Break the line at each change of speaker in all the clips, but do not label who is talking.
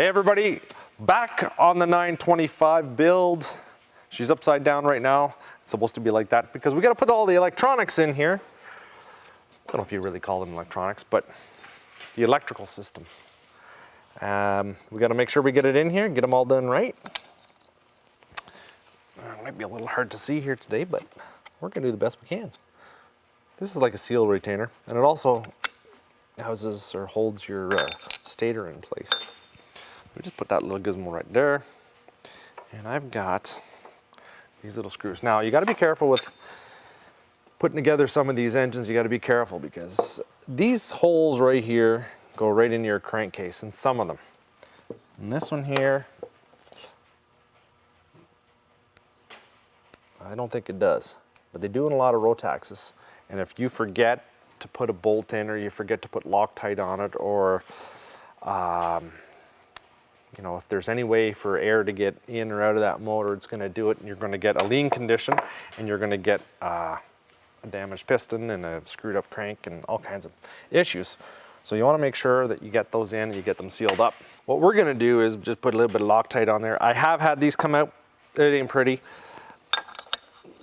Hey everybody, back on the 925 build. She's upside down right now. It's supposed to be like that because we got to put all the electronics in here. I don't know if you really call them electronics, but the electrical system. We got to make sure we get it in here, get them all done right. It might be a little hard to see here today, but we're gonna do the best we can. This is like a seal retainer, and it also houses or holds your stator in place. We just put that little gizmo right there. And I've got these little screws. Now you gotta be careful with putting together some of these engines. You gotta be careful because these holes right here go right into your crankcase, and some of them. And this one here, I don't think it does, but they do in a lot of Rotaxes. And if you forget to put a bolt in, or you forget to put Loctite on it, or you know, if there's any way for air to get in or out of that motor, it's going to do it, and you're going to get a lean condition, and you're going to get a damaged piston and a screwed up crank and all kinds of issues. So you want to make sure that you get those in and you get them sealed up. What we're going to do is just put a little bit of Loctite on there. I have had these come out. It ain't pretty.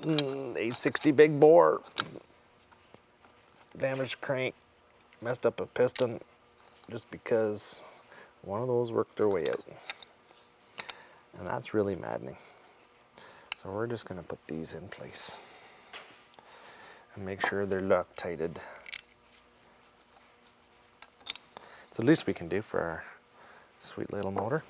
860 big bore, damaged crank, messed up a piston just because one of those worked their way out. And that's really maddening. So we're just going to put these in place and make sure they're Loctited. It's the least we can do for our sweet little motor.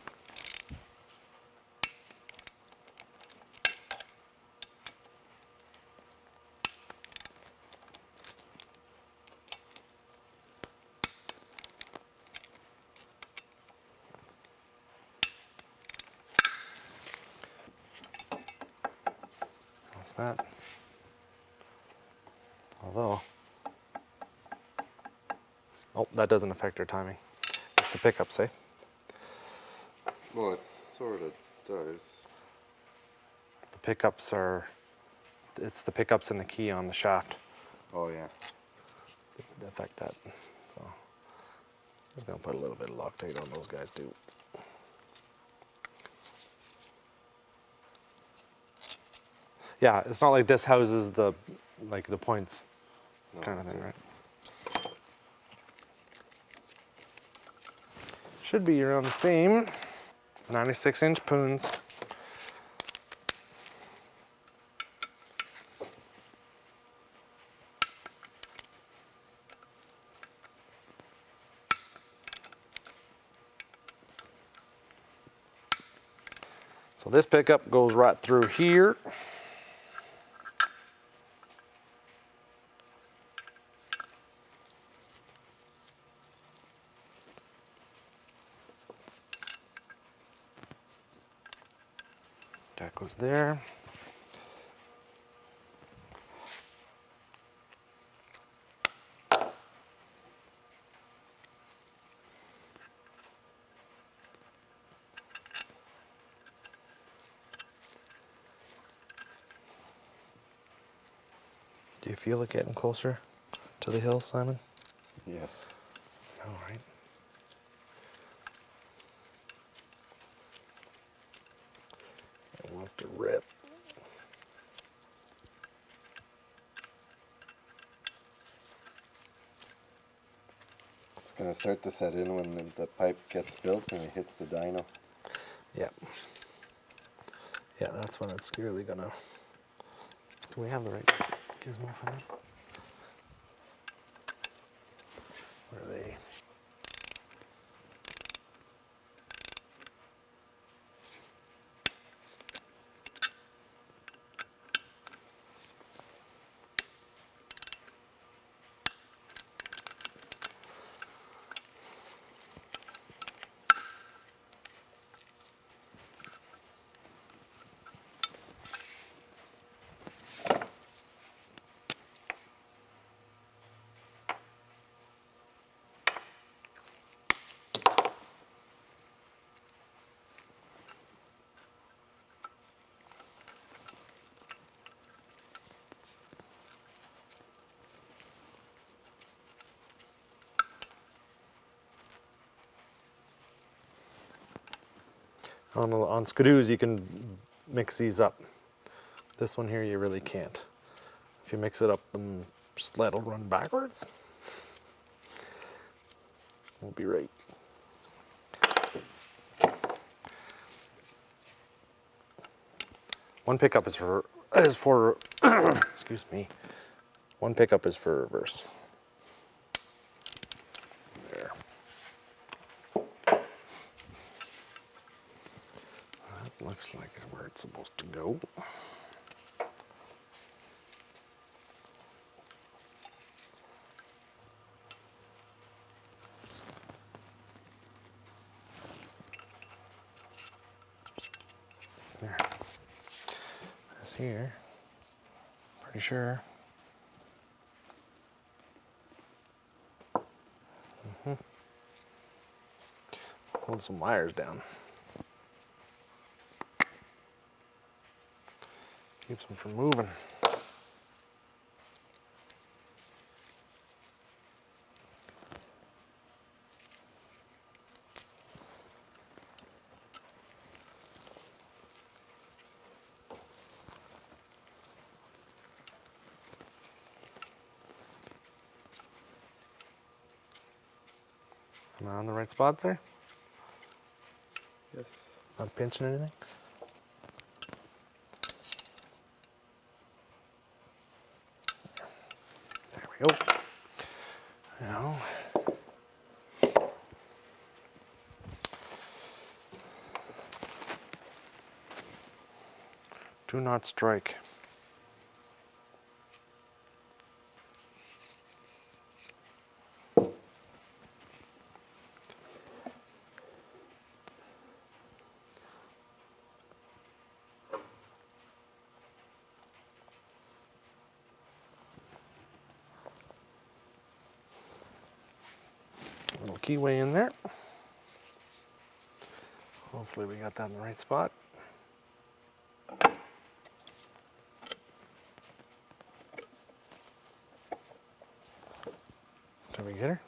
That. Although, oh, that doesn't affect our timing. It's the pickups, eh?
Well, it sort of does.
The pickups are, it's the pickups and the key on the shaft.
Oh yeah.
That affect that. So, I'm just gonna put a little bit of Loctite on those guys too. Yeah, it's not like this houses the points, no, kind of thing, right? Should be around the same 96-inch poons. So this pickup goes right through here. That goes there. Do you feel it getting closer to the hill, Simon?
Yes.
All right. It wants to rip.
It's going to start to set in when the pipe gets built and it hits the dyno.
Yep. Yeah, that's when it's really gonna. Do we have the right gizmo for that? Where are they? On skidoos, you can mix these up. This one here, you really can't. If you mix it up, the sled will run backwards. Won't be right. One pickup is for excuse me. One pickup is for reverse. There. That looks like where it's supposed to go. There. This here, pretty sure. Hold some wires down. Keeps them from moving. Am I on the right spot there?
Yes.
Not pinching anything? There we go. Now, do not strike. Little keyway in there. Hopefully we got that in the right spot. Did we get her?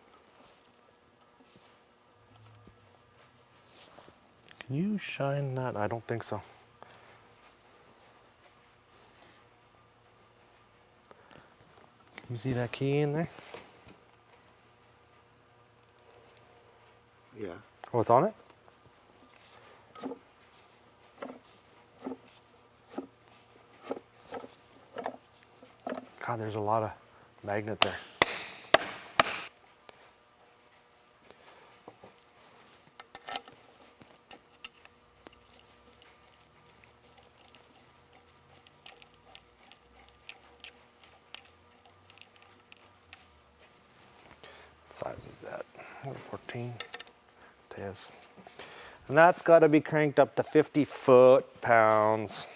Can you shine that? I don't think so. Can you see that key in there?
Yeah.
Oh, it's on it? God, there's a lot of magnet there. What size is that? 14. It is. And that's got to be cranked up to 50 foot-pounds.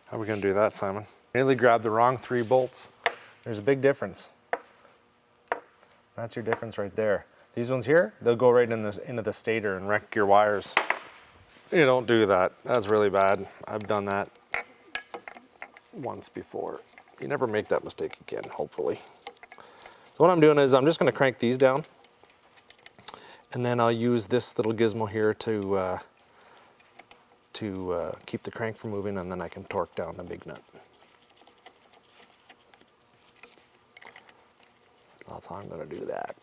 How are we going to do that, Simon? Nearly grabbed the wrong 3 bolts. There's a big difference. That's your difference right there. These ones here, they'll go right into the stator and wreck your wires. You don't do that. That's really bad. I've done that once before. You never make that mistake again, hopefully. So what I'm doing is I'm just going to crank these down. And then I'll use this little gizmo here to keep the crank from moving, and then I can torque down the big nut. That's how I'm going to do that.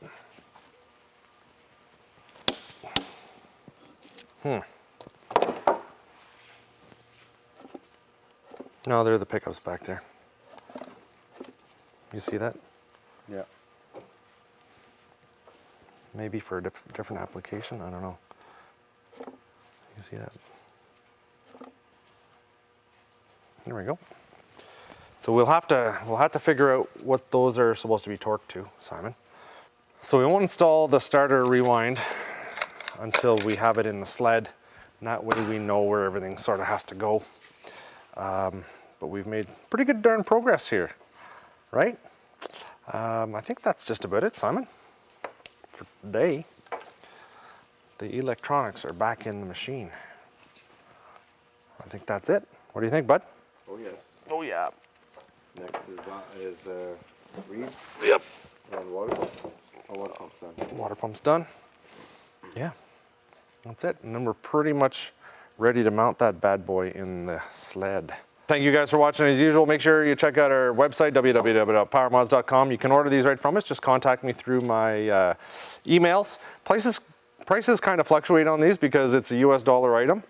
No, there are the pickups back there. You see that?
Yeah.
Maybe for a different application, I don't know. You see that? There we go. So we'll have to figure out what those are supposed to be torqued to, Simon. So we won't install the starter rewind until we have it in the sled. And that way we know where everything sort of has to go. But we've made pretty good darn progress here, right? I think that's just about it, Simon, for today. The electronics are back in the machine. I think that's it. What do you think, bud?
Oh yes.
Oh yeah.
Next is reeds.
Yep.
And water pump. Oh, water pump's done.
Water pump's done. Yeah. That's it. And then we're pretty much ready to mount that bad boy in the sled. Thank you guys for watching as usual. Make sure you check out our website, www.powermods.com. You can order these right from us. Just contact me through my emails. Prices kind of fluctuate on these because it's a US dollar item.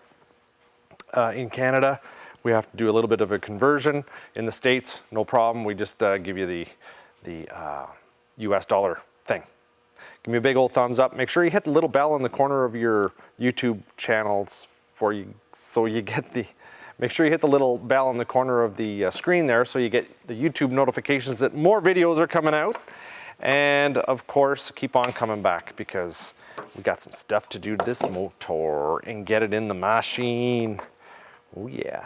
In Canada, we have to do a little bit of a conversion. In the States, no problem. We just give you the US dollar thing. Give me a big old thumbs up. Make sure you hit the little bell in the corner of your YouTube channels so you get the. Make sure you hit the little bell in the corner of the screen there so you get the YouTube notifications that more videos are coming out. And of course, keep on coming back because we got some stuff to do to this motor and get it in the machine. Oh yeah.